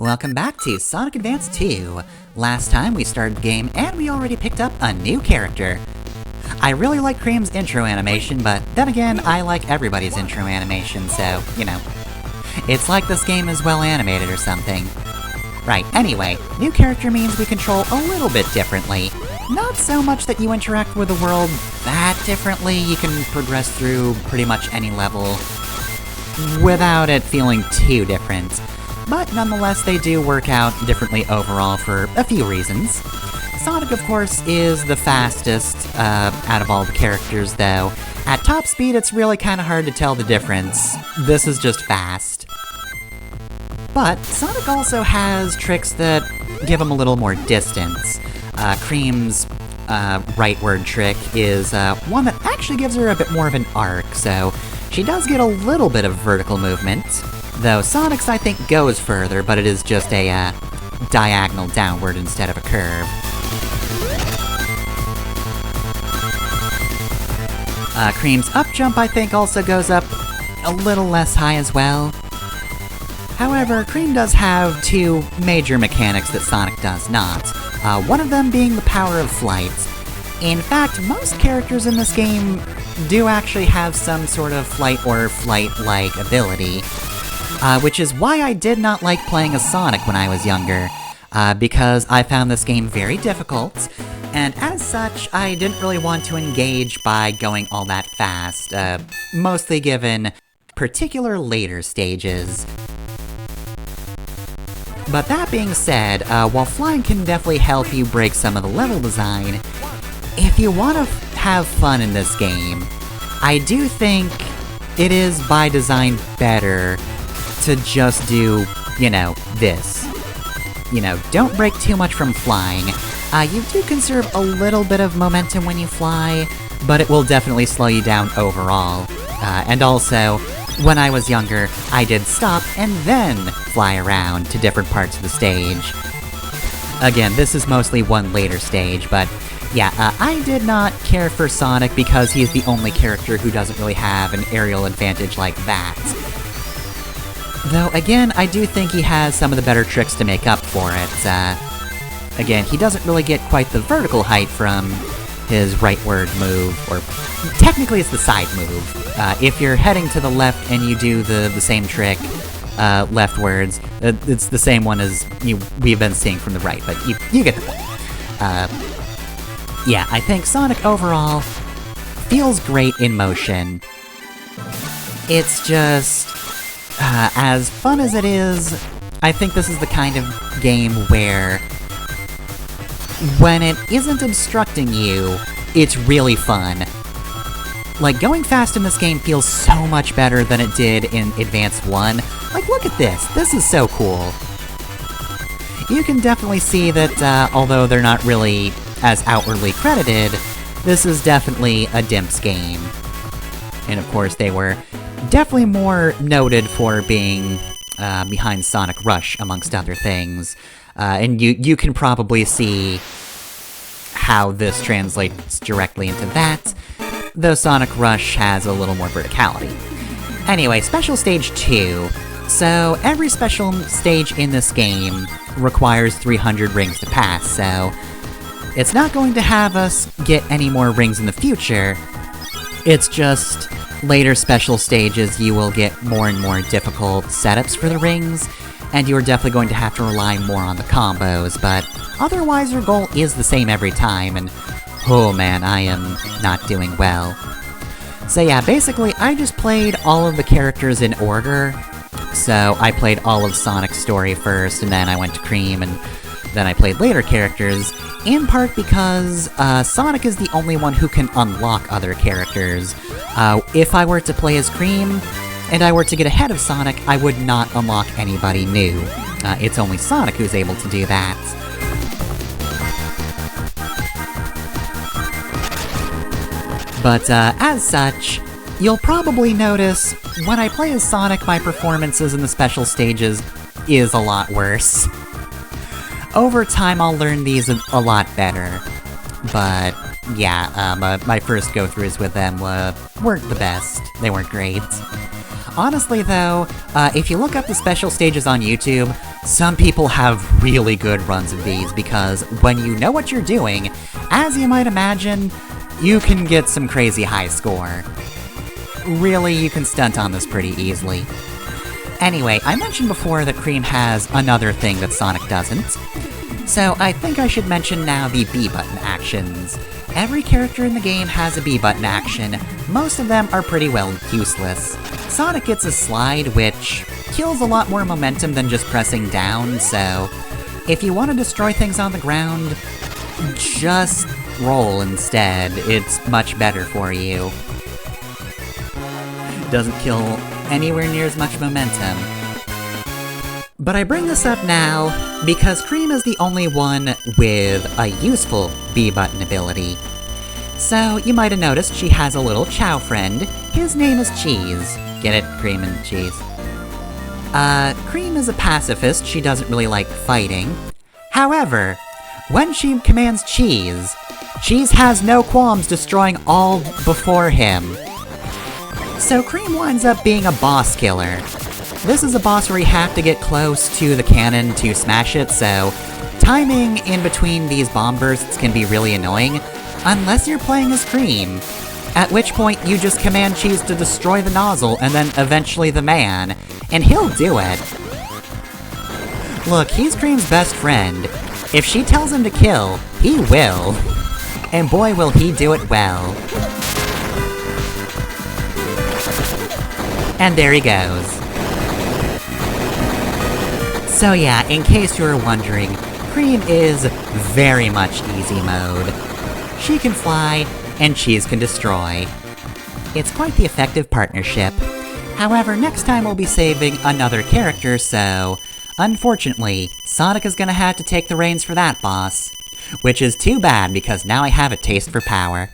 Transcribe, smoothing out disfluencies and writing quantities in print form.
Welcome back to Sonic Advance 2. Last time we started the game and we already picked up a new character. I really like Cream's intro animation, but then again, I like everybody's intro animation, so, you know. It's like this game is well animated or something. Right, anyway, new character means we control a little bit differently. Not so much that you interact with the world that differently, you can progress through pretty much any level without it feeling too different. But nonetheless, they do work out differently overall for a few reasons. Sonic, of course, is the fastest out of all the characters, though. At top speed, it's really kinda hard to tell the difference. This is just fast. But Sonic also has tricks that give him a little more distance. Cream's rightward trick is one that actually gives her a bit more of an arc, so she does get a little bit of vertical movement. Though Sonic's, I think, goes further, but it is just a diagonal downward instead of a curve. Cream's up jump, I think, also goes up a little less high as well. However, Cream does have two major mechanics that Sonic does not, one of them being the power of flight. In fact, most characters in this game do actually have some sort of flight or flight-like ability. Which is why I did not like playing as Sonic when I was younger, because I found this game very difficult, and as such, I didn't really want to engage by going all that fast, mostly given particular later stages. But that being said, while flying can definitely help you break some of the level design, if you want to have fun in this game, I do think it is by design better to just do, you know, this. You know, don't break too much from flying. You do conserve a little bit of momentum when you fly, but it will definitely slow you down overall. And also, when I was younger, I did stop and then fly around to different parts of the stage. Again, this is mostly one later stage, but yeah, I did not care for Sonic because he's the only character who doesn't really have an aerial advantage like that. Though, again, I do think he has some of the better tricks to make up for it. Again, he doesn't really get quite the vertical height from his rightward move, or technically it's the side move. If you're heading to the left and you do the same trick, leftwards, it's the same one as we've been seeing from the right, but you get the point. Yeah, I think Sonic overall feels great in motion. It's just, as fun as it is, I think this is the kind of game where, when it isn't obstructing you, it's really fun. Like, going fast in this game feels so much better than it did in Advance 1. Like, look at this! This is so cool! You can definitely see that, although they're not really as outwardly credited, this is definitely a Dimps game. And of course, they were definitely more noted for being behind Sonic Rush, amongst other things. And you can probably see how this translates directly into that, though Sonic Rush has a little more verticality. Anyway, Special Stage 2. So, every special stage in this game requires 300 rings to pass, so it's not going to have us get any more rings in the future. It's just later special stages you will get more and more difficult setups for the rings, and you are definitely going to have to rely more on the combos, but otherwise your goal is the same every time, and oh man, I am not doing well. So yeah, basically I just played all of the characters in order. So I played all of Sonic's story first, and then I went to Cream, and then I played later characters, in part because Sonic is the only one who can unlock other characters. If I were to play as Cream, and I were to get ahead of Sonic, I would not unlock anybody new. It's only Sonic who's able to do that. But as such, you'll probably notice, when I play as Sonic, my performances in the special stages is a lot worse. Over time, I'll learn these a lot better. But yeah, my first go-throughs with them weren't the best. They weren't great. Honestly though, if you look up the special stages on YouTube, Some people have really good runs of these because when you know what you're doing, as you might imagine, you can get some crazy high score. Really, you can stunt on this pretty easily. Anyway, I mentioned before that Cream has another thing that Sonic doesn't. So I think I should mention now the B-button actions. Every character in the game has a B-button action. Most of them are pretty well useless. Sonic gets a slide, which kills a lot more momentum than just pressing down, so if you want to destroy things on the ground, just roll instead. It's much better for you. Doesn't kill anywhere near as much momentum. But I bring this up now because Cream is the only one with a useful B-button ability. So, you might have noticed she has a little Chow friend. His name is Cheese. Get it? Cream and Cheese. Cream is a pacifist, she doesn't really like fighting. However, when she commands Cheese, Cheese has no qualms destroying all before him. So Cream winds up being a boss killer. This is a boss where you have to get close to the cannon to smash it, so timing in between these bomb bursts can be really annoying, unless you're playing as Cream, at which point you just command Cheese to destroy the nozzle and then eventually the man, and he'll do it. Look, he's Cream's best friend. If she tells him to kill, he will. And boy will he do it well. And there he goes. So yeah, in case you were wondering, Cream is very much easy mode. She can fly, and Cheese can destroy. It's quite the effective partnership. However, next time we'll be saving another character, so unfortunately, Sonic is gonna have to take the reins for that boss. Which is too bad, because now I have a taste for power.